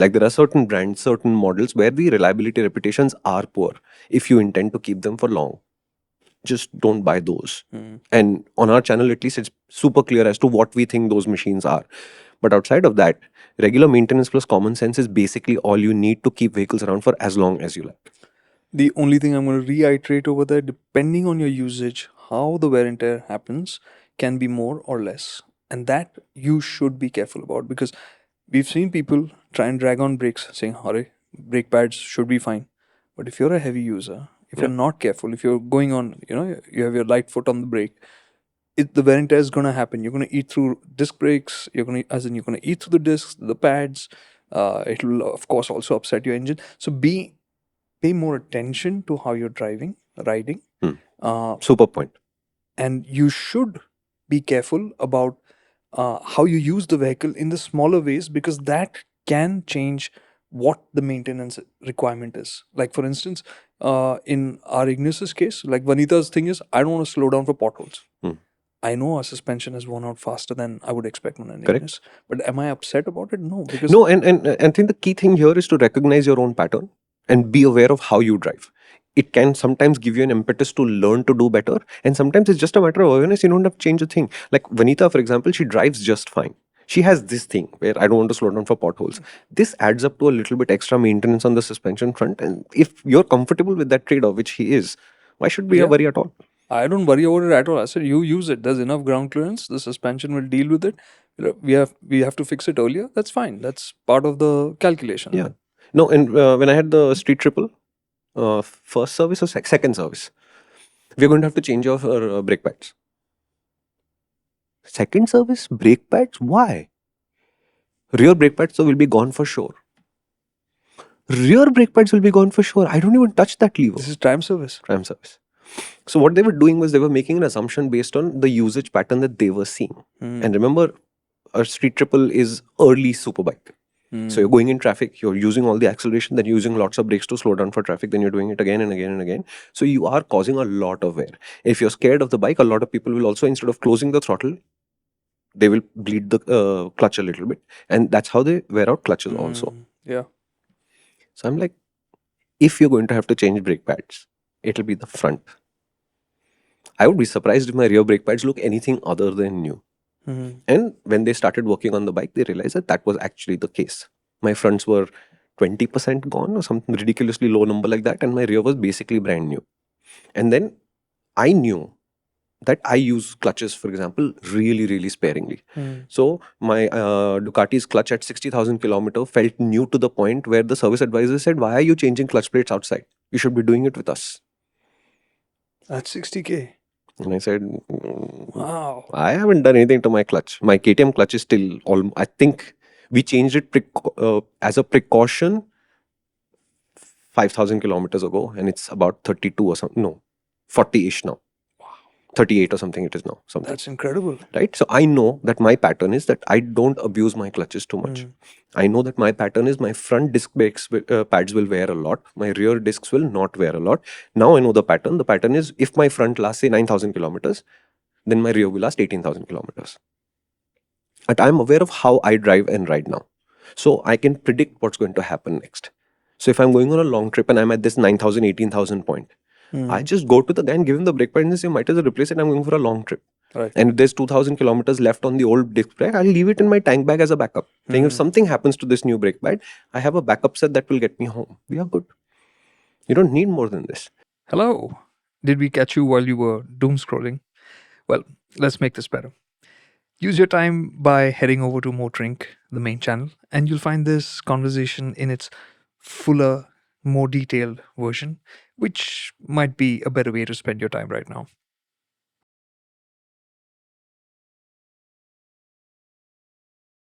Like there are certain brands, certain models where the reliability reputations are poor if you intend to keep them for long. Just don't buy those. And on our channel, at least, it's super clear as to what we think those machines are. But outside of that, regular maintenance plus common sense is basically all you need to keep vehicles around for as long as you like. The only thing I'm going to reiterate over there, depending on your usage, how the wear and tear happens can be more or less. And that you should be careful about, because we've seen people try and drag on brakes saying, hurry, brake pads should be fine. But if you're a heavy user, if Yeah. you're not careful, if you're going on, you have your light foot on the brake, the wear and tear is going to happen. You're going to eat through disc brakes. You're going to, as in, you're going to eat through the discs, the pads. It will, of course, also upset your engine. So pay more attention to how you're driving, riding, Super point. and you should be careful about how you use the vehicle in the smaller ways, because that can change what the maintenance requirement is. Like for instance, in our Ignis's case, like Vanita's thing is, I don't want to slow down for potholes. I know our suspension has worn out faster than I would expect on an Correct. Ignis, but am I upset about it? No, because No, and I think the key thing here is to recognize your own pattern and be aware of how you drive. It can sometimes give you an impetus to learn to do better, and sometimes it's just a matter of awareness. You don't have to change a thing. Like Vanita, for example, she drives just fine. She has this thing where I don't want to slow down for potholes. This adds up to a little bit extra maintenance on the suspension front, and if you're comfortable with that trade-off, which he is, why should we Yeah. worry at all? I don't worry about it at all. I said you use it. There's enough ground clearance. The suspension will deal with it. We have to fix it earlier. That's fine. That's part of the calculation. Yeah. No, and when I had the street triple, first service or second service, we're going to have to change our brake pads. Second service, brake pads? Why? Rear brake pads will be gone for sure. Rear brake pads will be gone for sure. I don't even touch that lever. This is time service. Tram service. So what they were doing was they were making an assumption based on the usage pattern that they were seeing. And remember, a street triple is early superbike. So you're going in traffic, you're using all the acceleration, then you're using lots of brakes to slow down for traffic, then you're doing it again and again and again. So you are causing a lot of wear. If you're scared of the bike, a lot of people will also, instead of closing the throttle, they will bleed the clutch a little bit. And that's how they wear out clutches also. Yeah. So I'm like, if you're going to have to change brake pads, it'll be the front. I would be surprised if my rear brake pads look anything other than new. And when they started working on the bike, they realized that that was actually the case. My fronts were 20% gone or something ridiculously low number like that, and my rear was basically brand new. And then I knew that I use clutches, for example, really, really sparingly. So my Ducati's clutch at 60,000 kilometer felt new to the point where the service advisor said, why are you changing clutch plates outside? You should be doing it with us. That's 60K. And I said, Wow. I haven't done anything to my clutch. My KTM clutch is still all. I think we changed it as a precaution 5,000 kilometers ago, and it's about 32 or something. No, 40-ish now. 38 or something it is now. Something. That's incredible. Right? So I know that my pattern is that I don't abuse my clutches too much. I know that my pattern is my front disc brakes pads will wear a lot. My rear discs will not wear a lot. Now I know the pattern. The pattern is if my front lasts say 9,000 kilometers, then my rear will last 18,000 kilometers. And I'm aware of how I drive and ride now. So I can predict what's going to happen next. So if I'm going on a long trip and I'm at this 9,000, 18,000 point, I just go to the guy and give him the brake pad and say, you might as well replace it. I'm going for a long trip. Right. And if there's 2,000 kilometers left on the old disc brake, I'll leave it in my tank bag as a backup. Saying if something happens to this new brake pad, I have a backup set that will get me home. We are good. You don't need more than this. Hello. Did we catch you while you were doom scrolling? Well, let's make this better. Use your time by heading over to MotorInc, the main channel, and you'll find this conversation in its fuller, more detailed version, which might be a better way to spend your time right now.